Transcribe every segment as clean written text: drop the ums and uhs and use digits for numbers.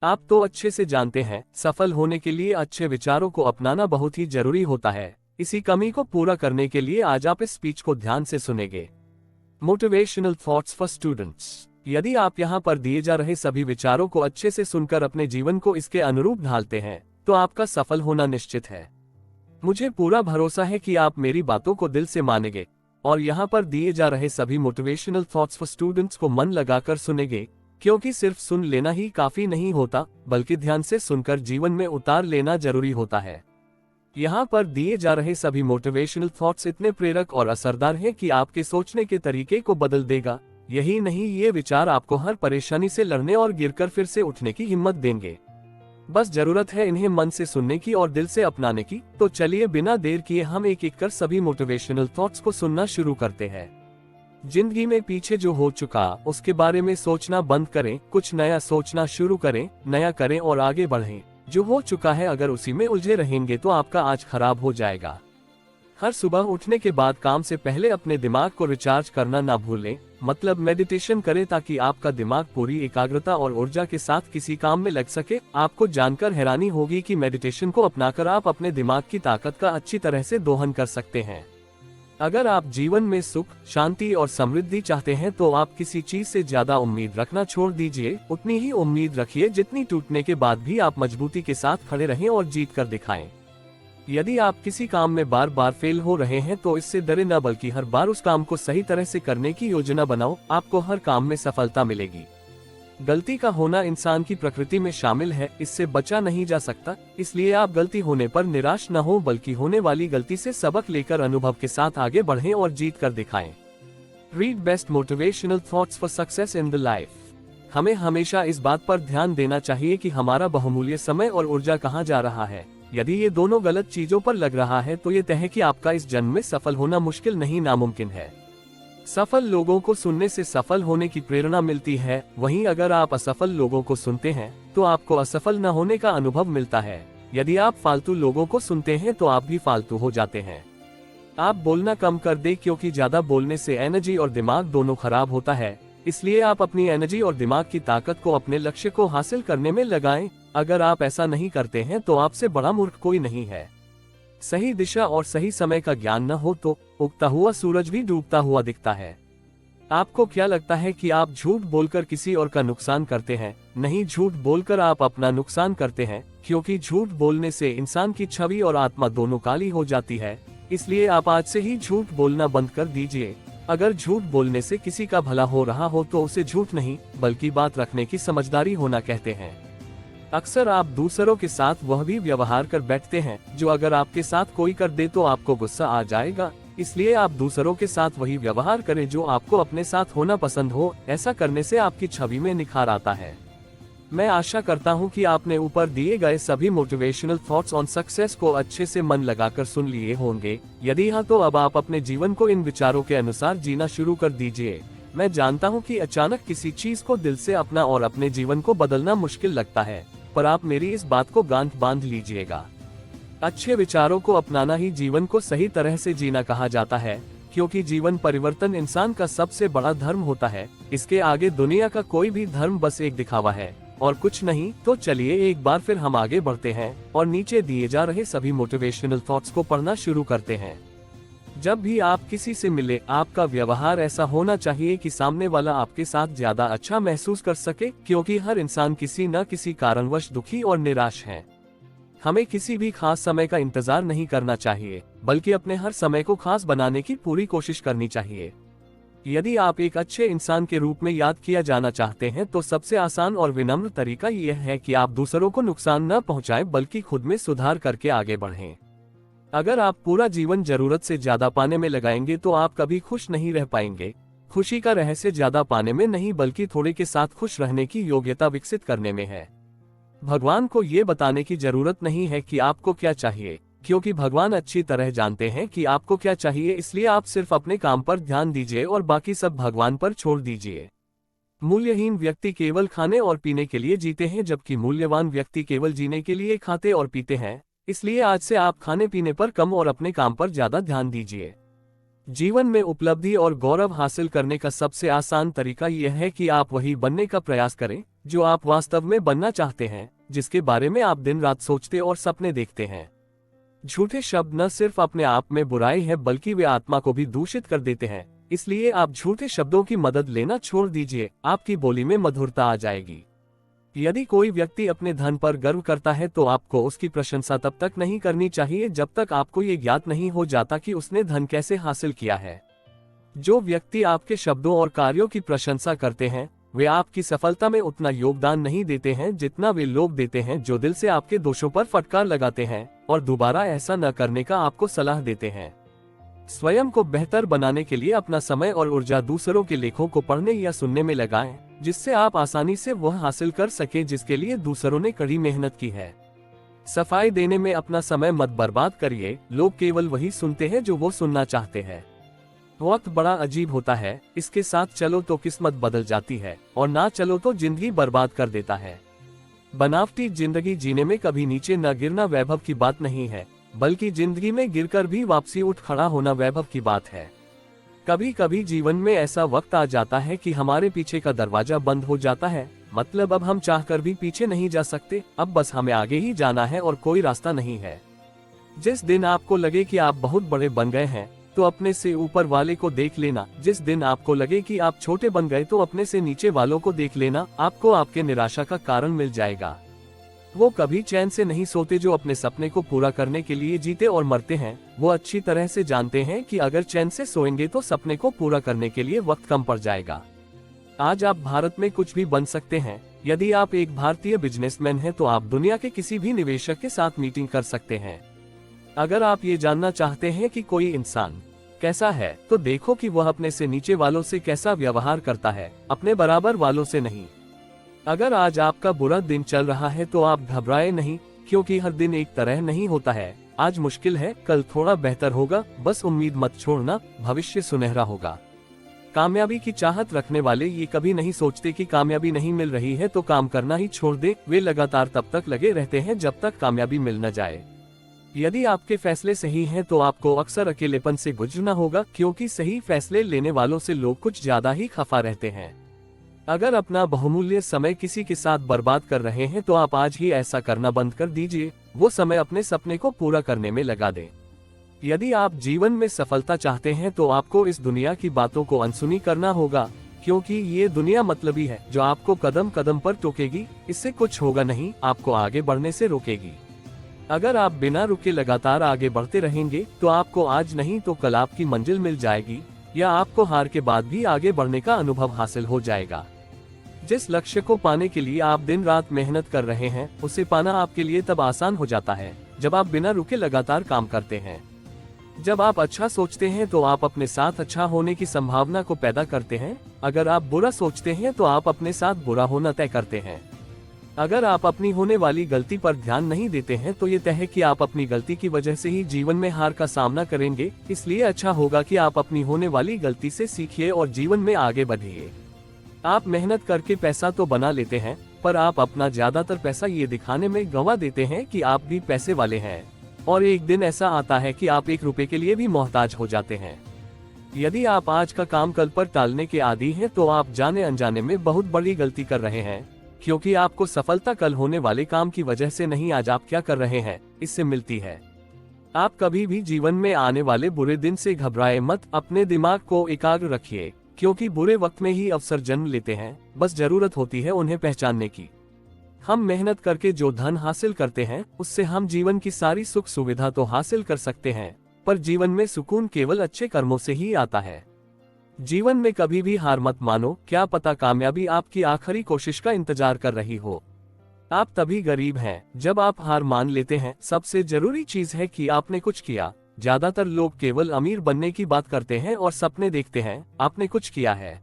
आप तो अच्छे से जानते हैं, सफल होने के लिए अच्छे विचारों को अपनाना बहुत ही जरूरी होता है। इसी कमी को पूरा करने के लिए आज आप इस स्पीच को ध्यान से सुनेंगे। Motivational thoughts for students. यदि आप यहाँ पर दिए जा रहे सभी विचारों को अच्छे से सुनकर अपने जीवन को इसके अनुरूप ढालते हैं, तो आपका सफल होना निश्चित है। मुझे पूरा भरोसा है कि आप मेरी बातों को दिल से मानेंगे और यहाँ पर दिए जा रहे सभी मोटिवेशनल थॉट्स फॉर स्टूडेंट्स को मन लगाकर सुनेंगे, क्योंकि सिर्फ सुन लेना ही काफी नहीं होता, बल्कि ध्यान से सुनकर जीवन में उतार लेना जरूरी होता है। यहाँ पर दिए जा रहे सभी मोटिवेशनल थॉट्स इतने प्रेरक और असरदार हैं कि आपके सोचने के तरीके को बदल देगा। यही नहीं, ये विचार आपको हर परेशानी से लड़ने और गिरकर फिर से उठने की हिम्मत देंगे। बस जरूरत है इन्हें मन से सुनने की और दिल से अपनाने की। तो चलिए बिना देर किए हम एक एक कर सभी मोटिवेशनल थॉट्स को सुनना शुरू करते हैं। जिंदगी में पीछे जो हो चुका उसके बारे में सोचना बंद करें, कुछ नया सोचना शुरू करें, नया करें और आगे बढ़ें। जो हो चुका है अगर उसी में उलझे रहेंगे तो आपका आज खराब हो जाएगा। हर सुबह उठने के बाद काम से पहले अपने दिमाग को रिचार्ज करना ना भूलें, मतलब मेडिटेशन करें, ताकि आपका दिमाग पूरी एकाग्रता और ऊर्जा के साथ किसी काम में लग सके। आपको जानकर हैरानी होगी कि मेडिटेशन को अपनाकर आप अपने दिमाग की ताकत का अच्छी तरह से दोहन कर सकते हैं। अगर आप जीवन में सुख, शांति और समृद्धि चाहते हैं तो आप किसी चीज से ज्यादा उम्मीद रखना छोड़ दीजिए। उतनी ही उम्मीद रखिए जितनी टूटने के बाद भी आप मजबूती के साथ खड़े रहें और जीत कर दिखाएं। यदि आप किसी काम में बार बार फेल हो रहे हैं तो इससे डरे न, बल्कि हर बार उस काम को सही तरह से करने की योजना बनाओ। आपको हर काम में सफलता मिलेगी। गलती का होना इंसान की प्रकृति में शामिल है, इससे बचा नहीं जा सकता। इसलिए आप गलती होने पर निराश न हो, बल्कि होने वाली गलती से सबक लेकर अनुभव के साथ आगे बढ़ें और जीत कर दिखाएं। Read best motivational thoughts for success in the life. हमें हमेशा इस बात पर ध्यान देना चाहिए कि हमारा बहुमूल्य समय और ऊर्जा कहाँ जा रहा है। यदि ये दोनों गलत चीजों पर लग रहा है तो ये तय है कि आपका इस जन्म में सफल होना मुश्किल नहीं, नामुमकिन है। सफल लोगों को सुनने से सफल होने की प्रेरणा मिलती है, वहीं अगर आप असफल लोगों को सुनते हैं तो आपको असफल न होने का अनुभव मिलता है। यदि आप फालतू लोगों को सुनते हैं तो आप भी फालतू हो जाते हैं। आप बोलना कम कर दें, क्योंकि ज्यादा बोलने से एनर्जी और दिमाग दोनों खराब होता है। इसलिए आप अपनी एनर्जी और दिमाग की ताकत को अपने लक्ष्य को हासिल करने में लगाएं। अगर आप ऐसा नहीं करते हैं तो आपसे बड़ा मूर्ख कोई नहीं है। सही दिशा और सही समय का ज्ञान न हो तो उगता हुआ सूरज भी डूबता हुआ दिखता है। आपको क्या लगता है कि आप झूठ बोलकर किसी और का नुकसान करते हैं? नहीं, झूठ बोलकर आप अपना नुकसान करते हैं, क्योंकि झूठ बोलने से इंसान की छवि और आत्मा दोनों काली हो जाती है। इसलिए आप आज से ही झूठ बोलना बंद कर दीजिए। अगर झूठ बोलने से किसी का भला हो रहा हो तो उसे झूठ नहीं, बल्कि बात रखने की समझदारी होना कहते हैं। अक्सर आप दूसरों के साथ वह भी व्यवहार कर बैठते हैं जो अगर आपके साथ कोई कर दे तो आपको गुस्सा आ जाएगा। इसलिए आप दूसरों के साथ वही व्यवहार करें जो आपको अपने साथ होना पसंद हो। ऐसा करने से आपकी छवि में निखार आता है। मैं आशा करता हूं कि आपने ऊपर दिए गए सभी मोटिवेशनल थॉट्स ऑन सक्सेस को अच्छे से मन लगाकर सुन लिए होंगे। यदि हाँ, तो अब आप अपने जीवन को इन विचारों के अनुसार जीना शुरू कर दीजिए। मैं जानता हूं कि अचानक किसी चीज को दिल से अपना और अपने जीवन को बदलना मुश्किल लगता है, पर आप मेरी इस बात को गांठ बांध लीजिएगा। अच्छे विचारों को अपनाना ही जीवन को सही तरह से जीना कहा जाता है, क्योंकि जीवन परिवर्तन इंसान का सबसे बड़ा धर्म होता है। इसके आगे दुनिया का कोई भी धर्म बस एक दिखावा है और कुछ नहीं। तो चलिए एक बार फिर हम आगे बढ़ते हैं और नीचे दिए जा रहे सभी मोटिवेशनल थॉट्स को पढ़ना शुरू करते हैं। जब भी आप किसी से मिले, आपका व्यवहार ऐसा होना चाहिए कि सामने वाला आपके साथ ज्यादा अच्छा महसूस कर सके, क्योंकि हर इंसान किसी न किसी कारणवश दुखी और निराश है। हमें किसी भी खास समय का इंतजार नहीं करना चाहिए, बल्कि अपने हर समय को खास बनाने की पूरी कोशिश करनी चाहिए। यदि आप एक अच्छे इंसान के रूप में याद किया जाना चाहते हैं तो सबसे आसान और विनम्र तरीका यह है कि आप दूसरों को नुकसान न पहुंचाएं, बल्कि खुद में सुधार करके आगे बढ़ें। अगर आप पूरा जीवन जरूरत से ज्यादा पाने में लगाएंगे तो आप कभी खुश नहीं रह पाएंगे। खुशी का रहस्य ज्यादा पाने में नहीं, बल्कि थोड़े के साथ खुश रहने की योग्यता विकसित करने में है। भगवान को ये बताने की जरूरत नहीं है कि आपको क्या चाहिए, क्योंकि भगवान अच्छी तरह जानते हैं कि आपको क्या चाहिए। इसलिए आप सिर्फ अपने काम पर ध्यान दीजिए और बाकी सब भगवान पर छोड़ दीजिए। मूल्यहीन व्यक्ति केवल खाने और पीने के लिए जीते हैं, जबकि मूल्यवान व्यक्ति केवल जीने के लिए खाते और पीते हैं। इसलिए आज से आप खाने पीने पर कम और अपने काम पर ज्यादा ध्यान दीजिए। जीवन में उपलब्धि और गौरव हासिल करने का सबसे आसान तरीका यह है कि आप वही बनने का प्रयास करें जो आप वास्तव में बनना चाहते हैं, जिसके बारे में आप दिन रात सोचते और सपने देखते हैं। झूठे शब्द न सिर्फ अपने आप में बुराई है बल्कि वे आत्मा को भी दूषित कर देते हैं। इसलिए आप झूठे शब्दों की मदद लेना छोड़ दीजिए, आपकी बोली में मधुरता आ जाएगी। यदि कोई व्यक्ति अपने धन पर गर्व करता है तो आपको उसकी प्रशंसा तब तक नहीं करनी चाहिए जब तक आपको ये ज्ञात नहीं हो जाता कि उसने धन कैसे हासिल किया है। जो व्यक्ति आपके शब्दों और कार्यों की प्रशंसा करते हैं, वे आपकी सफलता में उतना योगदान नहीं देते हैं जितना वे लोग देते हैं जो दिल से आपके दोषों पर फटकार लगाते हैं और दोबारा ऐसा न करने का आपको सलाह देते हैं। स्वयं को बेहतर बनाने के लिए अपना समय और ऊर्जा दूसरों के लेखों को पढ़ने या सुनने में लगाएं, जिससे आप आसानी से वह हासिल कर सके जिसके लिए दूसरों ने कड़ी मेहनत की है। सफाई देने में अपना समय मत बर्बाद करिए, लोग केवल वही सुनते हैं जो वो सुनना चाहते हैं। वक्त बड़ा अजीब होता है, इसके साथ चलो तो किस्मत बदल जाती है और ना चलो तो जिंदगी बर्बाद कर देता है। बनावटी जिंदगी जीने में कभी नीचे न गिरना वैभव की बात नहीं है, बल्कि जिंदगी में गिरकर भी वापसी उठ खड़ा होना वैभव की बात है। कभी कभी जीवन में ऐसा वक्त आ जाता है कि हमारे पीछे का दरवाजा बंद हो जाता है, मतलब अब हम चाहकर भी पीछे नहीं जा सकते, अब बस हमें आगे ही जाना है और कोई रास्ता नहीं है। जिस दिन आपको लगे कि आप बहुत बड़े बन गए हैं तो अपने से ऊपर वाले को देख लेना, जिस दिन आपको लगे कि आप छोटे बन गए तो अपने से नीचे वालों को देख लेना, आपको आपके निराशा का कारण मिल जाएगा। वो कभी चैन से नहीं सोते जो अपने सपने को पूरा करने के लिए जीते और मरते हैं। वो अच्छी तरह से जानते हैं कि अगर चैन से सोएंगे तो सपने को पूरा करने के लिए वक्त कम पड़ जाएगा। आज आप भारत में कुछ भी बन सकते हैं। यदि आप एक भारतीय बिजनेसमैन हैं तो आप दुनिया के किसी भी निवेशक के साथ मीटिंग कर सकते हैं। अगर आप ये जानना चाहते हैं कि कोई इंसान कैसा है तो देखो कि वह अपने से नीचे वालों से कैसा व्यवहार करता है, अपने बराबर वालों से नहीं। अगर आज आपका बुरा दिन चल रहा है तो आप घबराए नहीं, क्योंकि हर दिन एक तरह नहीं होता है। आज मुश्किल है, कल थोड़ा बेहतर होगा, बस उम्मीद मत छोड़ना, भविष्य सुनहरा होगा। कामयाबी की चाहत रखने वाले ये कभी नहीं सोचते कि कामयाबी नहीं मिल रही है तो काम करना ही छोड़ दे। वे लगातार तब तक लगे रहते हैं जब तक कामयाबी मिल न जाए। यदि आपके फैसले सही हैं तो आपको अक्सर अकेलेपन से गुजरना होगा, क्योंकि सही फैसले लेने वालों से लोग कुछ ज्यादा ही खफा रहते हैं। अगर अपना बहुमूल्य समय किसी के साथ बर्बाद कर रहे हैं तो आप आज ही ऐसा करना बंद कर दीजिए, वो समय अपने सपने को पूरा करने में लगा दें। यदि आप जीवन में सफलता चाहते हैं तो आपको इस दुनिया की बातों को अनसुनी करना होगा, क्योंकि ये दुनिया मतलबी है जो आपको कदम कदम पर टोकेगी। इससे कुछ होगा नहीं, आपको आगे बढ़ने से रोकेगी। अगर आप बिना रुके लगातार आगे बढ़ते रहेंगे तो आपको आज नहीं तो कल आपकी मंजिल मिल जाएगी, या आपको हार के बाद भी आगे बढ़ने का अनुभव हासिल हो जाएगा। जिस लक्ष्य को पाने के लिए आप दिन रात मेहनत कर रहे हैं, उसे पाना आपके लिए तब आसान हो जाता है जब आप बिना रुके लगातार काम करते हैं। जब आप अच्छा सोचते हैं तो आप अपने साथ अच्छा होने की संभावना को पैदा करते हैं। अगर आप बुरा सोचते हैं तो आप अपने साथ बुरा होना तय करते हैं। अगर आप अपनी होने वाली गलती पर ध्यान नहीं देते हैं तो ये तय है कि आप अपनी गलती की वजह से ही जीवन में हार का सामना करेंगे। इसलिए अच्छा होगा कि आप अपनी होने वाली गलती से सीखिए और जीवन में आगे बढ़िए। आप मेहनत करके पैसा तो बना लेते हैं, पर आप अपना ज्यादातर पैसा ये दिखाने में गंवा देते हैं कि आप भी पैसे वाले हैं, और एक दिन ऐसा आता है कि आप 1 रुपए के लिए भी मोहताज हो जाते हैं। यदि आप आज का काम कल पर टालने के आदी हैं तो आप जाने अनजाने में बहुत बड़ी गलती कर रहे हैं, क्योंकि आपको सफलता कल होने वाले काम की वजह से नहीं, आज आप क्या कर रहे हैं इससे मिलती है। आप कभी भी जीवन में आने वाले बुरे दिन से घबराए मत, अपने दिमाग को एकाग्र रखिए, क्योंकि बुरे वक्त में ही अवसर जन्म लेते हैं, बस जरूरत होती है उन्हें पहचानने की। हम मेहनत करके जो धन हासिल करते हैं उससे हम जीवन की सारी सुख सुविधा तो हासिल कर सकते हैं, पर जीवन में सुकून केवल अच्छे कर्मों से ही आता है। जीवन में कभी भी हार मत मानो, क्या पता कामयाबी आपकी आखिरी कोशिश का इंतजार कर रही हो। आप तभी गरीब हैं जब आप हार मान लेते हैं। सबसे जरूरी चीज है कि आपने कुछ किया। ज्यादातर लोग केवल अमीर बनने की बात करते हैं और सपने देखते हैं, आपने कुछ किया है।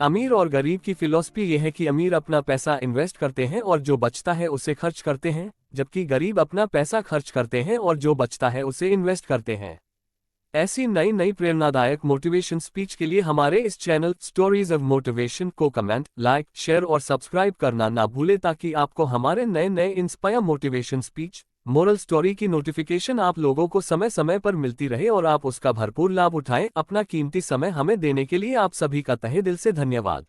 अमीर और गरीब की फिलॉसफी यह है कि अमीर अपना पैसा इन्वेस्ट करते हैं और जो बचता है उसे खर्च करते हैं, जबकि गरीब अपना पैसा खर्च करते हैं और जो बचता है उसे इन्वेस्ट करते हैं। ऐसी नई नई प्रेरणादायक मोटिवेशन स्पीच के लिए हमारे इस चैनल स्टोरीज ऑफ मोटिवेशन को कमेंट, लाइक, शेयर और सब्सक्राइब करना ना भूले, ताकि आपको हमारे नए नए inspire motivation speech, moral story की नोटिफिकेशन आप लोगों को समय समय पर मिलती रहे और आप उसका भरपूर लाभ उठाएं। अपना कीमती समय हमें देने के लिए आप सभी का तहे दिल से धन्यवाद।